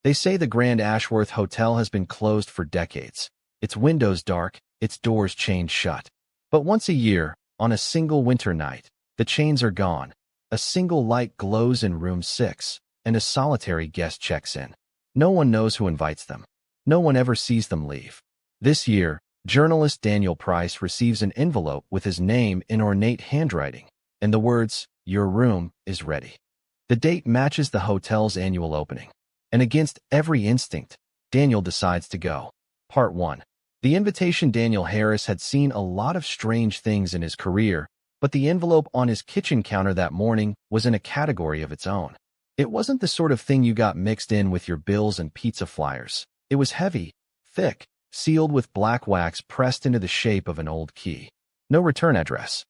They say the Grand Ashworth Hotel has been closed for decades. Its windows dark, its doors chained shut. But once a year, on a single winter night, the chains are gone. A single light glows in room 6, and a solitary guest checks in. No one knows who invites them. No one ever sees them leave. This year, journalist Daniel Price receives an envelope with his name in ornate handwriting, and the words, "Your room is ready." The date matches the hotel's annual opening. And against every instinct, Daniel decides to go. Part 1. The invitation. Daniel Harris had seen a lot of strange things in his career, but the envelope on his kitchen counter that morning was in a category of its own. It wasn't the sort of thing you got mixed in with your bills and pizza flyers. It was heavy, thick, sealed with black wax pressed into the shape of an old key. No return address.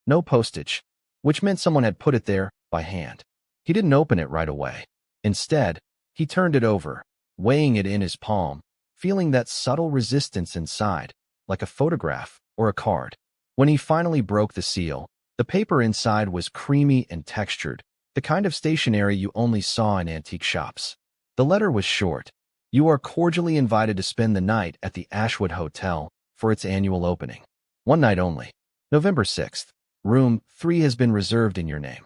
No postage, which meant someone had put it there by hand. He didn't open it right away. Instead, he turned it over, weighing it in his palm, feeling that subtle resistance inside, like a photograph or a card. When he finally broke the seal, the paper inside was creamy and textured, the kind of stationery you only saw in antique shops. The letter was short. "You are cordially invited to spend the night at the Ashwood Hotel for its annual opening. One night only. November 6th. Room 3 has been reserved in your name.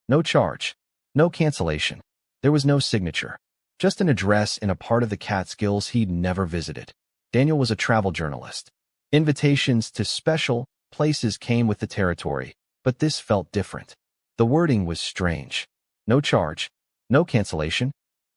No charge. No cancellation. There was no signature. Just an address in a part of the Catskills he'd never visited." Daniel was a travel journalist. Invitations to special places came with the territory, but this felt different. The wording was strange. No charge. No cancellation.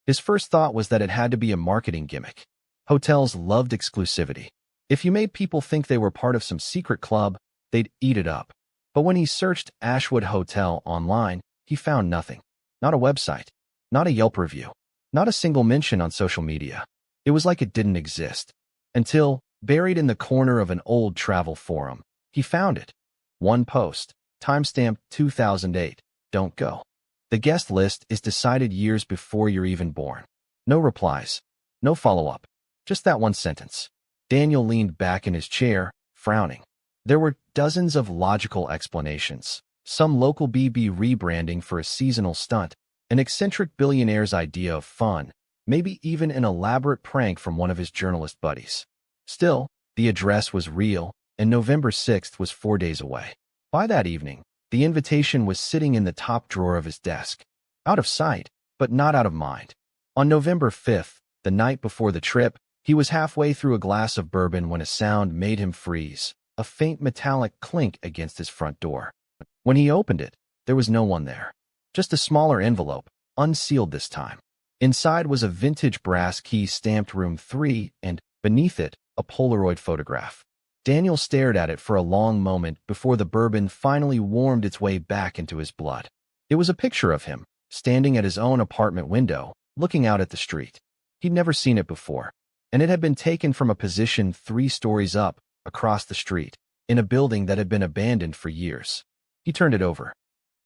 His first thought was that it had to be a marketing gimmick. Hotels loved exclusivity. If you made people think they were part of some secret club, they'd eat it up. But when he searched Ashwood Hotel online, he found nothing. Not a website. Not a Yelp review. Not a single mention on social media. It was like it didn't exist. Until, buried in the corner of an old travel forum, he found it. One post, timestamp 2008, "Don't go. The guest list is decided years before you're even born." No replies. No follow-up. Just that one sentence. Daniel leaned back in his chair, frowning. There were dozens of logical explanations. Some local BB rebranding for a seasonal stunt, an eccentric billionaire's idea of fun, maybe even an elaborate prank from one of his journalist buddies. Still, the address was real, and November 6th was 4 days away. By that evening, the invitation was sitting in the top drawer of his desk. Out of sight, but not out of mind. On November 5th, the night before the trip, he was halfway through a glass of bourbon when a sound made him freeze, a faint metallic clink against his front door. When he opened it, there was no one there. Just a smaller envelope, unsealed this time. Inside was a vintage brass key stamped room 3, and, beneath it, a Polaroid photograph. Daniel stared at it for a long moment before the bourbon finally warmed its way back into his blood. It was a picture of him, standing at his own apartment window, looking out at the street. He'd never seen it before, and it had been taken from a position 3 stories up, across the street, in a building that had been abandoned for years. He turned it over.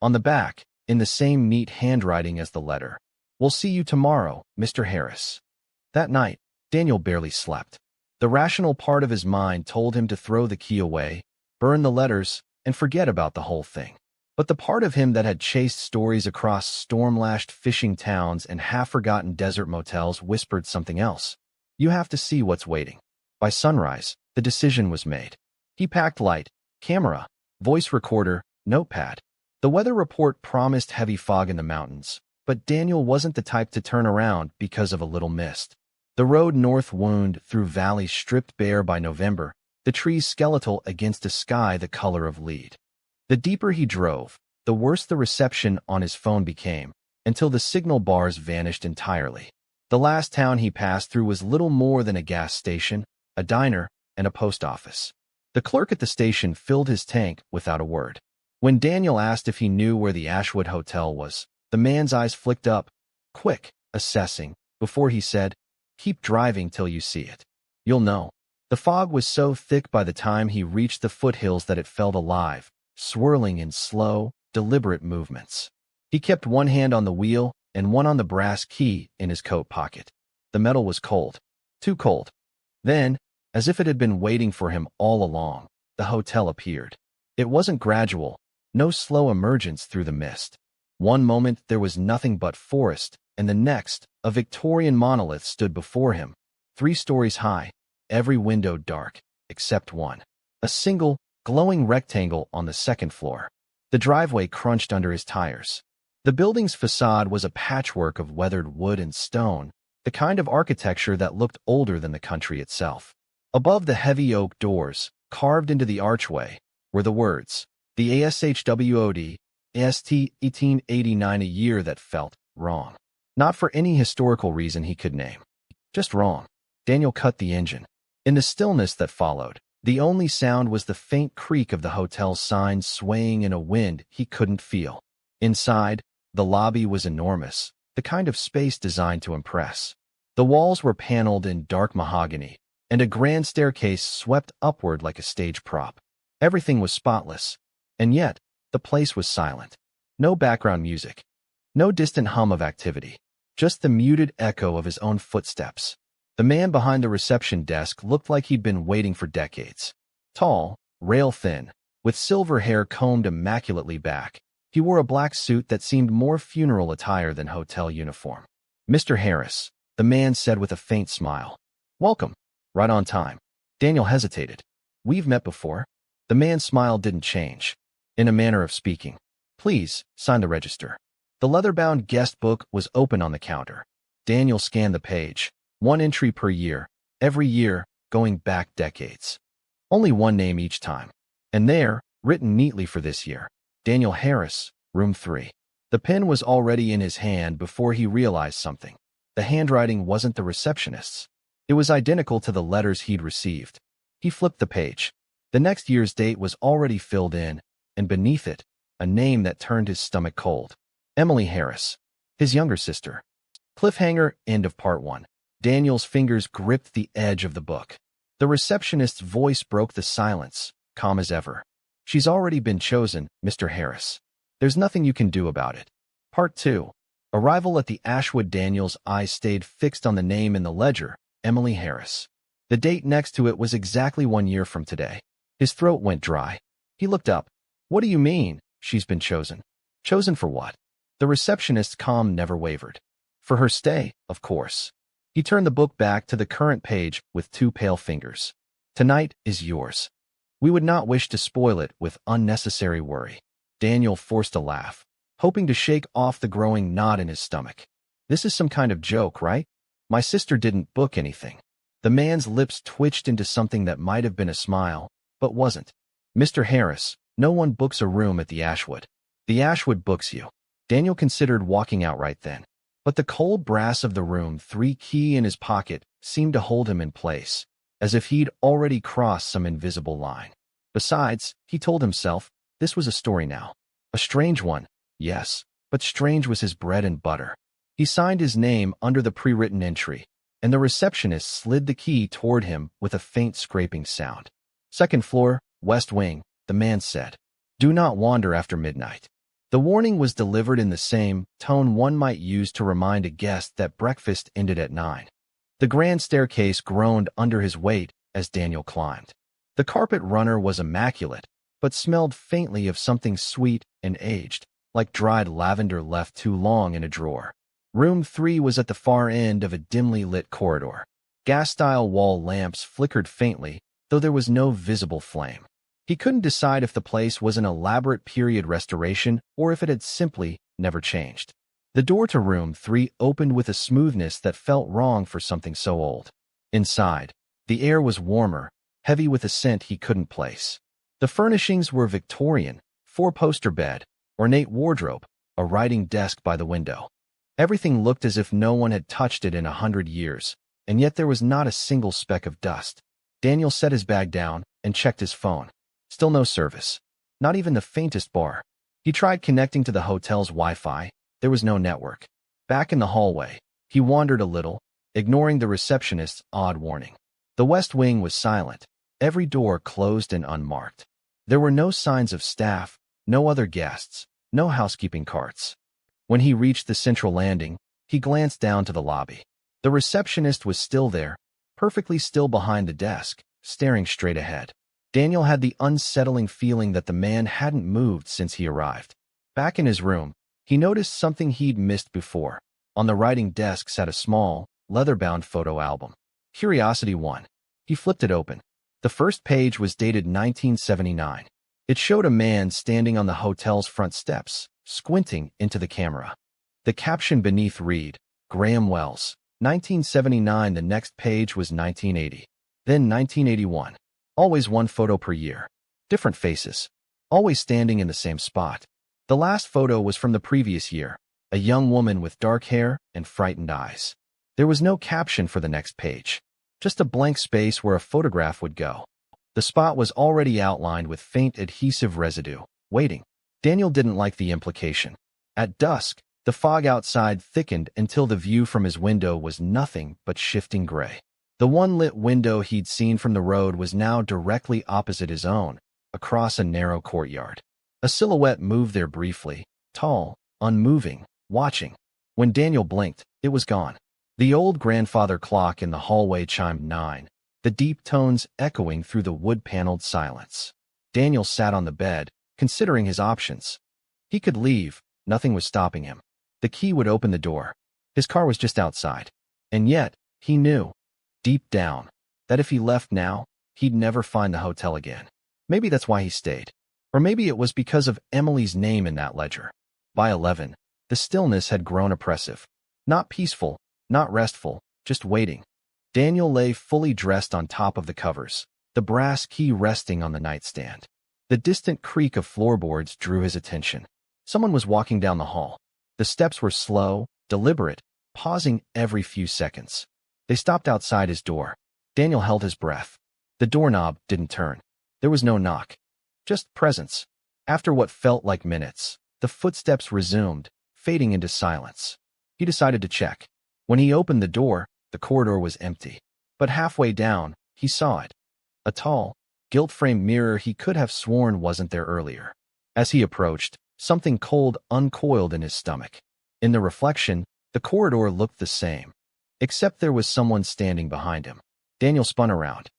On the back, in the same neat handwriting as the letter, "We'll see you tomorrow, Mr. Harris." That night, Daniel barely slept. The rational part of his mind told him to throw the key away, burn the letters, and forget about the whole thing. But the part of him that had chased stories across storm-lashed fishing towns and half-forgotten desert motels whispered something else. You have to see what's waiting. By sunrise, the decision was made. He packed light, camera, voice recorder, notepad. The weather report promised heavy fog in the mountains, but Daniel wasn't the type to turn around because of a little mist. The road north wound through valleys stripped bare by November, the trees skeletal against a sky the color of lead. The deeper he drove, the worse the reception on his phone became, until the signal bars vanished entirely. The last town he passed through was little more than a gas station, a diner, and a post office. The clerk at the station filled his tank without a word. When Daniel asked if he knew where the Ashwood Hotel was, the man's eyes flicked up, quick, assessing, before he said, "Keep driving till you see it. You'll know." The fog was so thick by the time he reached the foothills that it felt alive, swirling in slow, deliberate movements. He kept one hand on the wheel and one on the brass key in his coat pocket. The metal was cold. Too cold. Then, as if it had been waiting for him all along, the hotel appeared. It wasn't gradual, no slow emergence through the mist. One moment there was nothing but forest, and the next, A Victorian monolith stood before him, 3 stories high, every window dark, except one. A single, glowing rectangle on the second floor. The driveway crunched under his tires. The building's facade was a patchwork of weathered wood and stone, the kind of architecture that looked older than the country itself. Above the heavy oak doors, carved into the archway, were the words, "The ASHWOD, AST 1889," a year that felt wrong. Not for any historical reason he could name. Just wrong. Daniel cut the engine. In the stillness that followed, the only sound was the faint creak of the hotel's signs swaying in a wind he couldn't feel. Inside, the lobby was enormous, the kind of space designed to impress. The walls were paneled in dark mahogany, and a grand staircase swept upward like a stage prop. Everything was spotless, and yet, the place was silent. No background music. No distant hum of activity. Just the muted echo of his own footsteps. The man behind the reception desk looked like he'd been waiting for decades. Tall, rail-thin, with silver hair combed immaculately back, he wore a black suit that seemed more funeral attire than hotel uniform. "Mr. Harris," the man said with a faint smile. "Welcome. Right on time." Daniel hesitated. "We've met before?" The man's smile didn't change. In a manner of speaking. "Please, sign the register." The leather-bound guest book was open on the counter. Daniel scanned the page. 1 entry per year, every year, going back decades. Only one name each time. And there, written neatly for this year, Daniel Harris, room 3. The pen was already in his hand before he realized something. The handwriting wasn't the receptionist's. It was identical to the letters he'd received. He flipped the page. The next year's date was already filled in, and beneath it, a name that turned his stomach cold. Emily Harris, his younger sister. Cliffhanger, end of part 1. Daniel's fingers gripped the edge of the book. The receptionist's voice broke the silence, calm as ever. "She's already been chosen, Mr. Harris. There's nothing you can do about it." Part 2. Arrival at the Ashwood. Daniel's eyes stayed fixed on the name in the ledger, Emily Harris. The date next to it was exactly 1 year from today. His throat went dry. He looked up. "What do you mean, she's been chosen?" "Chosen for what?" The receptionist's calm never wavered. "For her stay, of course." He turned the book back to the current page with 2 pale fingers. "Tonight is yours. We would not wish to spoil it with unnecessary worry." Daniel forced a laugh, hoping to shake off the growing knot in his stomach. "This is some kind of joke, right? My sister didn't book anything." The man's lips twitched into something that might have been a smile, but wasn't. "Mr. Harris, no one books a room at the Ashwood. The Ashwood books you." Daniel considered walking out right then. But the cold brass of the room 3 key in his pocket seemed to hold him in place, as if he'd already crossed some invisible line. Besides, he told himself, this was a story now. A strange one, yes, but strange was his bread and butter. He signed his name under the pre-written entry, and the receptionist slid the key toward him with a faint scraping sound. "Second floor, west wing," the man said. "Do not wander after midnight." The warning was delivered in the same tone one might use to remind a guest that breakfast ended at 9. The grand staircase groaned under his weight as Daniel climbed. The carpet runner was immaculate, but smelled faintly of something sweet and aged, like dried lavender left too long in a drawer. Room 3 was at the far end of a dimly lit corridor. Gas-style wall lamps flickered faintly, though there was no visible flame. He couldn't decide if the place was an elaborate period restoration or if it had simply never changed. The door to room 3 opened with a smoothness that felt wrong for something so old. Inside, the air was warmer, heavy with a scent he couldn't place. The furnishings were Victorian, 4-poster bed, ornate wardrobe, a writing desk by the window. Everything looked as if no one had touched it in 100 years, and yet there was not a single speck of dust. Daniel set his bag down and checked his phone. Still no service. Not even the faintest bar. He tried connecting to the hotel's Wi-Fi. There was no network. Back in the hallway, he wandered a little, ignoring the receptionist's odd warning. The west wing was silent, every door closed and unmarked. There were no signs of staff, no other guests, no housekeeping carts. When he reached the central landing, he glanced down to the lobby. The receptionist was still there, perfectly still behind the desk, staring straight ahead. Daniel had the unsettling feeling that the man hadn't moved since he arrived. Back in his room, he noticed something he'd missed before. On the writing desk sat a small, leather-bound photo album. Curiosity 1. He flipped it open. The first page was dated 1979. It showed a man standing on the hotel's front steps, squinting into the camera. The caption beneath read, Graham Wells, 1979. The next page was 1980. Then 1981. Always one photo per year. Different faces. Always standing in the same spot. The last photo was from the previous year, a young woman with dark hair and frightened eyes. There was no caption for the next page. Just a blank space where a photograph would go. The spot was already outlined with faint adhesive residue, waiting. Daniel didn't like the implication. At dusk, the fog outside thickened until the view from his window was nothing but shifting gray. The one lit window he'd seen from the road was now directly opposite his own, across a narrow courtyard. A silhouette moved there briefly, tall, unmoving, watching. When Daniel blinked, it was gone. The old grandfather clock in the hallway chimed 9, the deep tones echoing through the wood-paneled silence. Daniel sat on the bed, considering his options. He could leave, nothing was stopping him. The key would open the door. His car was just outside. And yet, he knew, deep down, that if he left now, he'd never find the hotel again. Maybe that's why he stayed. Or maybe it was because of Emily's name in that ledger. By 11, the stillness had grown oppressive. Not peaceful, not restful, just waiting. Daniel lay fully dressed on top of the covers, the brass key resting on the nightstand. The distant creak of floorboards drew his attention. Someone was walking down the hall. The steps were slow, deliberate, pausing every few seconds. They stopped outside his door. Daniel held his breath. The doorknob didn't turn. There was no knock. Just presence. After what felt like minutes, the footsteps resumed, fading into silence. He decided to check. When he opened the door, the corridor was empty. But halfway down, he saw it. A tall, gilt-framed mirror he could have sworn wasn't there earlier. As he approached, something cold uncoiled in his stomach. In the reflection, the corridor looked the same, except there was someone standing behind him. Daniel spun around.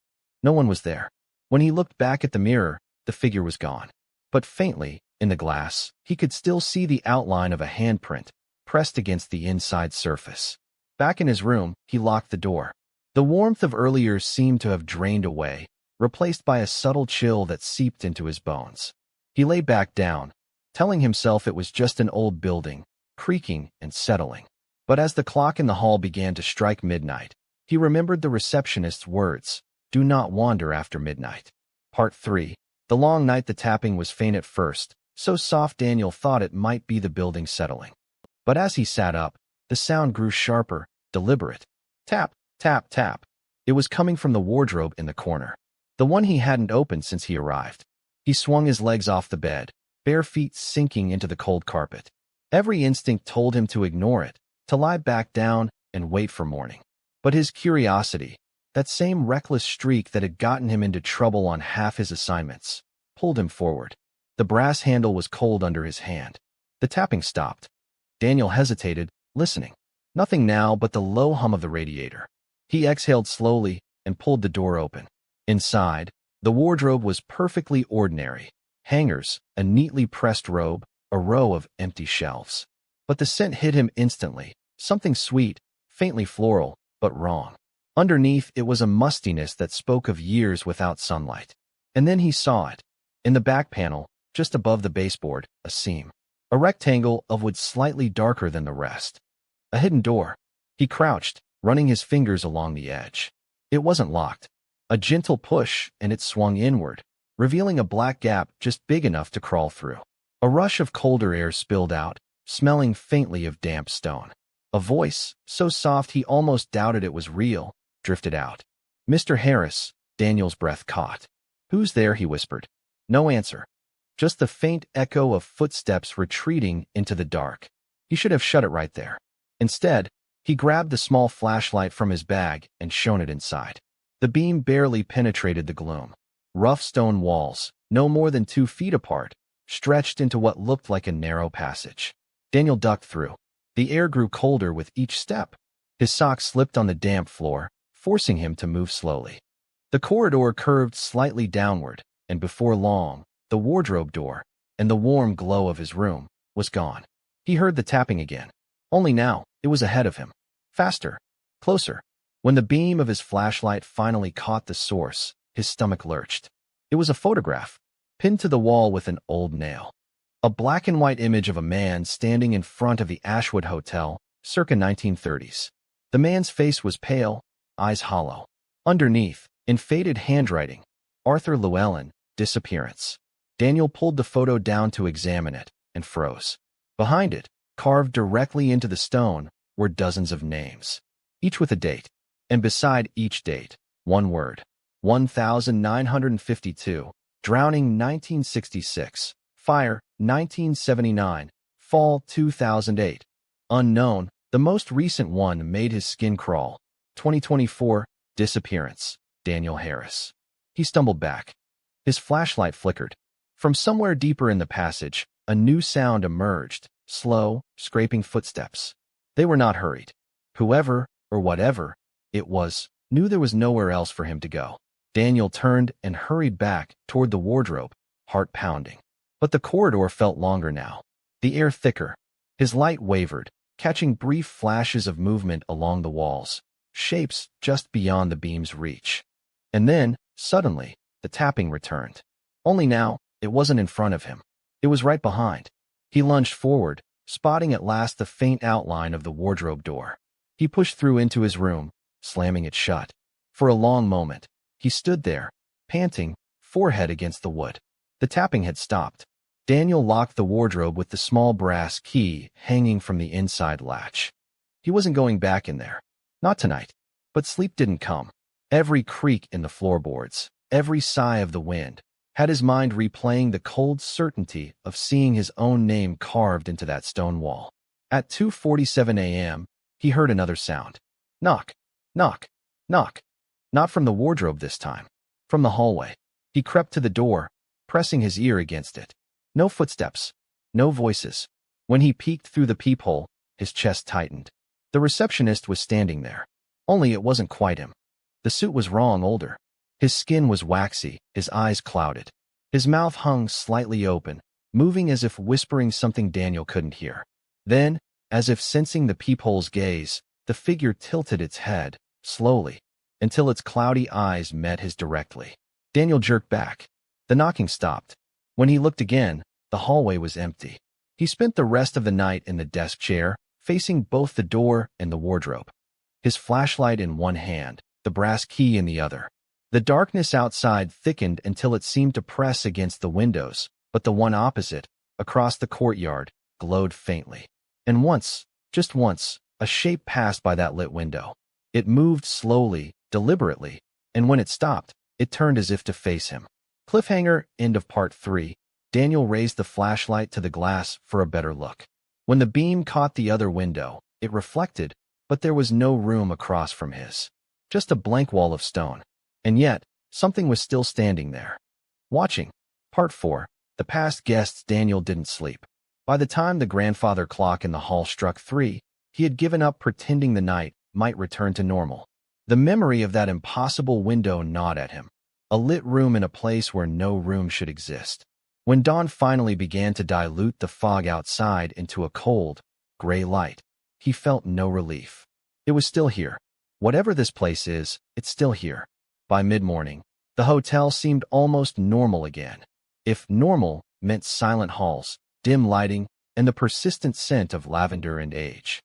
No one was there. When he looked back at the mirror, the figure was gone. But faintly, in the glass, he could still see the outline of a handprint, pressed against the inside surface. Back in his room, he locked the door. The warmth of earlier seemed to have drained away, replaced by a subtle chill that seeped into his bones. He lay back down, telling himself it was just an old building, creaking and settling. But as the clock in the hall began to strike midnight, he remembered the receptionist's words, "Do not wander after midnight." Part 3. The long night. The tapping was faint at first, so soft Daniel thought it might be the building settling. But as he sat up, the sound grew sharper, deliberate. Tap, tap, tap. It was coming from the wardrobe in the corner, the one he hadn't opened since he arrived. He swung his legs off the bed, bare feet sinking into the cold carpet. Every instinct told him to ignore it, to lie back down and wait for morning. But his curiosity, that same reckless streak that had gotten him into trouble on half his assignments, pulled him forward. The brass handle was cold under his hand. The tapping stopped. Daniel hesitated, listening. Nothing now but the low hum of the radiator. He exhaled slowly and pulled the door open. Inside, the wardrobe was perfectly ordinary. Hangers, a neatly pressed robe, a row of empty shelves. But the scent hit him instantly, something sweet, faintly floral, but wrong. Underneath, it was a mustiness that spoke of years without sunlight. And then he saw it. In the back panel, just above the baseboard, a seam. A rectangle of wood slightly darker than the rest. A hidden door. He crouched, running his fingers along the edge. It wasn't locked. A gentle push, and it swung inward, revealing a black gap just big enough to crawl through. A rush of colder air spilled out, smelling faintly of damp stone. A voice, so soft he almost doubted it was real, drifted out. "Mr. Harris," Daniel's breath caught. "Who's there?" he whispered. No answer. Just the faint echo of footsteps retreating into the dark. He should have shut it right there. Instead, he grabbed the small flashlight from his bag and shone it inside. The beam barely penetrated the gloom. Rough stone walls, no more than 2 feet apart, stretched into what looked like a narrow passage. Daniel ducked through. The air grew colder with each step. His socks slipped on the damp floor, forcing him to move slowly. The corridor curved slightly downward, and before long, the wardrobe door, and the warm glow of his room, was gone. He heard the tapping again. Only now, It was ahead of him. Faster. Closer. When the beam of his flashlight finally caught the source, his stomach lurched. It was a photograph, pinned to the wall with an old nail. A black-and-white image of a man standing in front of the Ashwood Hotel, circa 1930s. The man's face was pale, eyes hollow. Underneath, in faded handwriting, Arthur Llewellyn, disappearance. Daniel pulled the photo down to examine it, and froze. Behind it, carved directly into the stone, were dozens of names, each with a date, and beside each date, one word. 1952, drowning 1966, fire 1979, fall 2008. Unknown, the most recent one made his skin crawl. 2024, disappearance, Daniel Harris. He stumbled back. His flashlight flickered. From somewhere deeper in the passage, a new sound emerged, slow, scraping footsteps. They were not hurried. Whoever, or whatever, it was, knew there was nowhere else for him to go. Daniel turned and hurried back toward the wardrobe, heart pounding. But the corridor felt longer now, the air thicker. His light wavered, catching brief flashes of movement along the walls, shapes just beyond the beam's reach. And then, suddenly, the tapping returned. Only now, it wasn't in front of him. It was right behind. He lunged forward, spotting at last the faint outline of the wardrobe door. He pushed through into his room, slamming it shut. For a long moment, he stood there, panting, forehead against the wood. The tapping had stopped. Daniel locked the wardrobe with the small brass key hanging from the inside latch. He wasn't going back in there. Not tonight. But sleep didn't come. Every creak in the floorboards, every sigh of the wind, had his mind replaying the cold certainty of seeing his own name carved into that stone wall. At 2:47 a.m., he heard another sound. Knock, knock, knock. Not from the wardrobe this time. From the hallway. He crept to the door, pressing his ear against it. No footsteps. No voices. When he peeked through the peephole, his chest tightened. The receptionist was standing there. Only it wasn't quite him. The suit was wrong, older. His skin was waxy, his eyes clouded. His mouth hung slightly open, moving as if whispering something Daniel couldn't hear. Then, as if sensing the peephole's gaze, the figure tilted its head, slowly, until its cloudy eyes met his directly. Daniel jerked back. The knocking stopped. When he looked again, the hallway was empty. He spent the rest of the night in the desk chair, facing both the door and the wardrobe. His flashlight in one hand, the brass key in the other. The darkness outside thickened until it seemed to press against the windows, but the one opposite, across the courtyard, glowed faintly. And once, just once, a shape passed by that lit window. It moved slowly, deliberately, and when it stopped, it turned as if to face him. Cliffhanger, end of part 3. Daniel raised the flashlight to the glass for a better look. When the beam caught the other window, it reflected, but there was no room across from his. Just a blank wall of stone. And yet, something was still standing there. Watching. Part 4. The past guests. Daniel didn't sleep. By the time the grandfather clock in the hall struck 3, he had given up pretending the night might return to normal. The memory of that impossible window gnawed at him. A lit room in a place where no room should exist. When dawn finally began to dilute the fog outside into a cold, gray light, he felt no relief. It was still here. Whatever this place is, it's still here. By mid-morning, the hotel seemed almost normal again. If normal meant silent halls, dim lighting, and the persistent scent of lavender and age.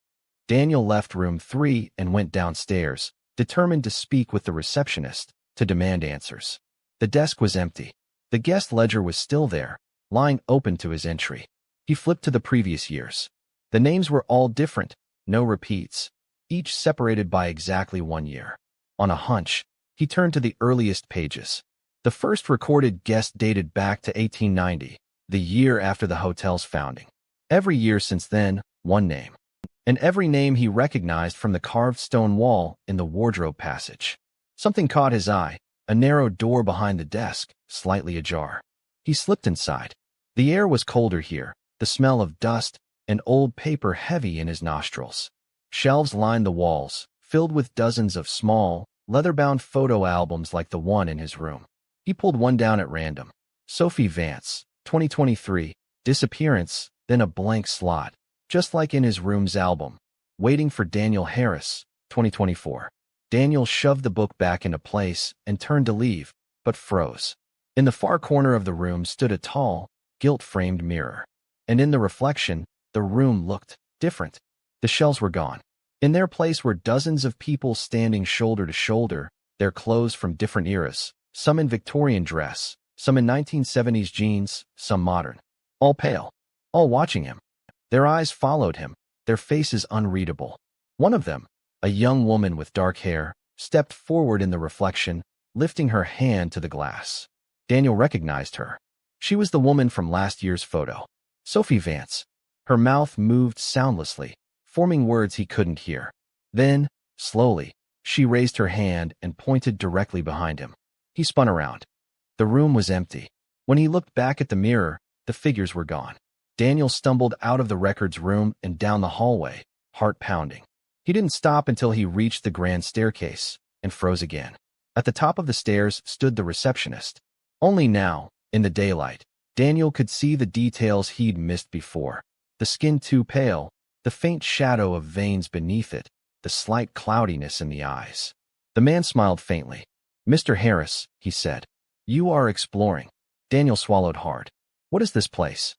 Daniel left room 3 and went downstairs, determined to speak with the receptionist, to demand answers. The desk was empty. The guest ledger was still there, lying open to his entry. He flipped to the previous years. The names were all different, no repeats, each separated by exactly 1 year. On a hunch, he turned to the earliest pages. The first recorded guest dated back to 1890, the year after the hotel's founding. Every year since then, one name. And every name he recognized from the carved stone wall in the wardrobe passage. Something caught his eye, a narrow door behind the desk, slightly ajar. He slipped inside. The air was colder here, the smell of dust and old paper heavy in his nostrils. Shelves lined the walls, filled with dozens of small, leather-bound photo albums like the one in his room. He pulled one down at random. Sophie Vance, 2023, disappearance, then a blank slot, just like in his room's album. Waiting for Daniel Harris, 2024. Daniel shoved the book back into place and turned to leave, but froze. In the far corner of the room stood a tall, gilt-framed mirror. And in the reflection, the room looked different. The shelves were gone. In their place were dozens of people standing shoulder to shoulder, their clothes from different eras, some in Victorian dress, some in 1970s jeans, some modern. All pale. All watching him. Their eyes followed him, their faces unreadable. One of them, a young woman with dark hair, stepped forward in the reflection, lifting her hand to the glass. Daniel recognized her. She was the woman from last year's photo. Sophie Vance. Her mouth moved soundlessly, forming words he couldn't hear. Then, slowly, she raised her hand and pointed directly behind him. He spun around. The room was empty. When he looked back at the mirror, the figures were gone. Daniel stumbled out of the records room and down the hallway, heart pounding. He didn't stop until he reached the grand staircase and froze again. At the top of the stairs stood the receptionist. Only now, in the daylight, Daniel could see the details he'd missed before. The skin too pale, the faint shadow of veins beneath it, the slight cloudiness in the eyes. The man smiled faintly. "Mr. Harris," he said, "you are exploring." Daniel swallowed hard. "What is this place?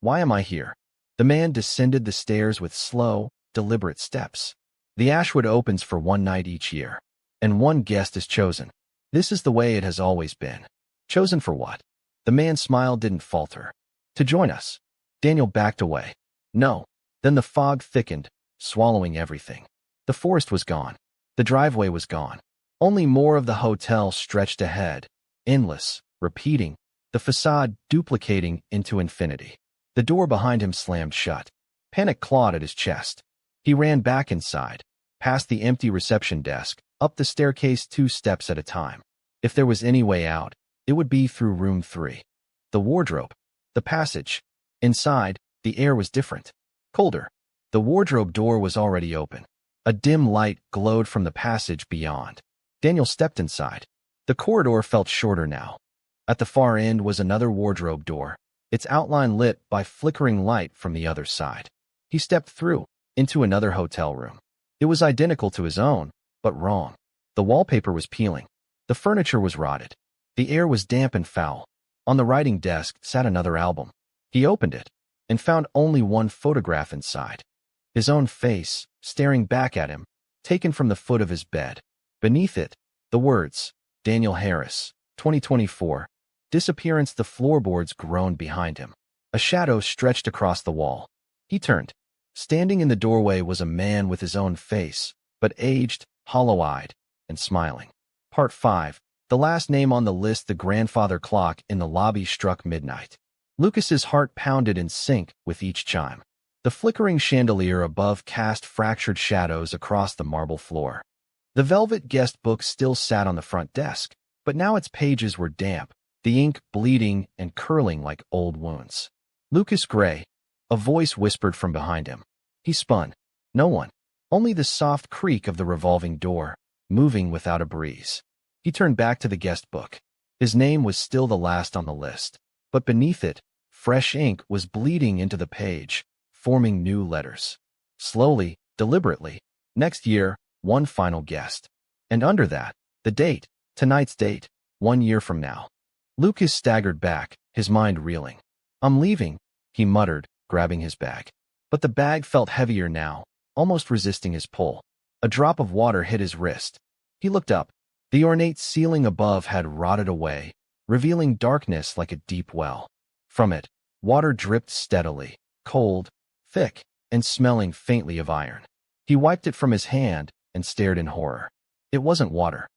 Why am I here?" The man descended the stairs with slow, deliberate steps. "The Ashwood opens for one night each year, and one guest is chosen. This is the way it has always been." "Chosen for what?" The man's smile didn't falter. "To join us." Daniel backed away. "No." Then the fog thickened, swallowing everything. The forest was gone. The driveway was gone. Only more of the hotel stretched ahead, endless, repeating, the facade duplicating into infinity. The door behind him slammed shut. Panic clawed at his chest. He ran back inside, past the empty reception desk, up the staircase 2 steps at a time. If there was any way out, it would be through room 3. The wardrobe. The passage. Inside, the air was different. Colder. The wardrobe door was already open. A dim light glowed from the passage beyond. Daniel stepped inside. The corridor felt shorter now. At the far end was another wardrobe door, its outline lit by flickering light from the other side. He stepped through, into another hotel room. It was identical to his own, but wrong. The wallpaper was peeling. The furniture was rotted. The air was damp and foul. On the writing desk sat another album. He opened it, and found only one photograph inside. His own face, staring back at him, taken from the foot of his bed. Beneath it, the words, "Daniel Harris, 2024. Disappearance." The floorboards groaned behind him. A shadow stretched across the wall. He turned. Standing in the doorway was a man with his own face, but aged, hollow-eyed, and smiling. Part 5. The last name on the list. The grandfather clock in the lobby struck midnight. Lucas's heart pounded in sync with each chime. The flickering chandelier above cast fractured shadows across the marble floor. The velvet guest book still sat on the front desk, but now its pages were damp, the ink bleeding and curling like old wounds. "Lucas Gray," a voice whispered from behind him. He spun. No one. Only the soft creak of the revolving door, moving without a breeze. He turned back to the guest book. His name was still the last on the list, but beneath it, fresh ink was bleeding into the page, forming new letters. Slowly, deliberately, "Next year, one final guest." And under that, the date, tonight's date, 1 year from now. Lucas staggered back, his mind reeling. "I'm leaving," he muttered, grabbing his bag. But the bag felt heavier now, almost resisting his pull. A drop of water hit his wrist. He looked up. The ornate ceiling above had rotted away, revealing darkness like a deep well. From it, water dripped steadily, cold, thick, and smelling faintly of iron. He wiped it from his hand and stared in horror. It wasn't water.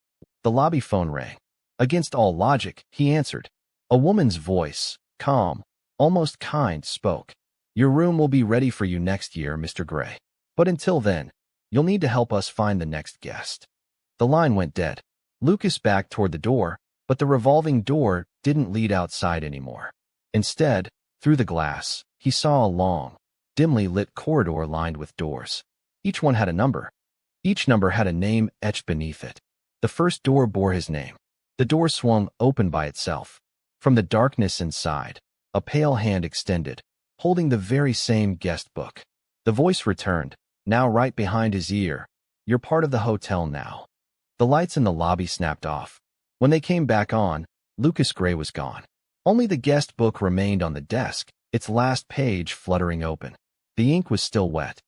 The lobby phone rang. Against all logic, he answered. A woman's voice, calm, almost kind, spoke. "Your room will be ready for you next year, Mr. Gray. But until then, you'll need to help us find the next guest." The line went dead. Lucas backed toward the door, but the revolving door didn't lead outside anymore. Instead, through the glass, he saw a long, dimly lit corridor lined with doors. Each one had a number. Each number had a name etched beneath it. The first door bore his name. The door swung open by itself. From the darkness inside, a pale hand extended, holding the very same guest book. The voice returned, now right behind his ear. "You're part of the hotel now." The lights in the lobby snapped off. When they came back on, Lucas Gray was gone. Only the guest book remained on the desk, its last page fluttering open. The ink was still wet,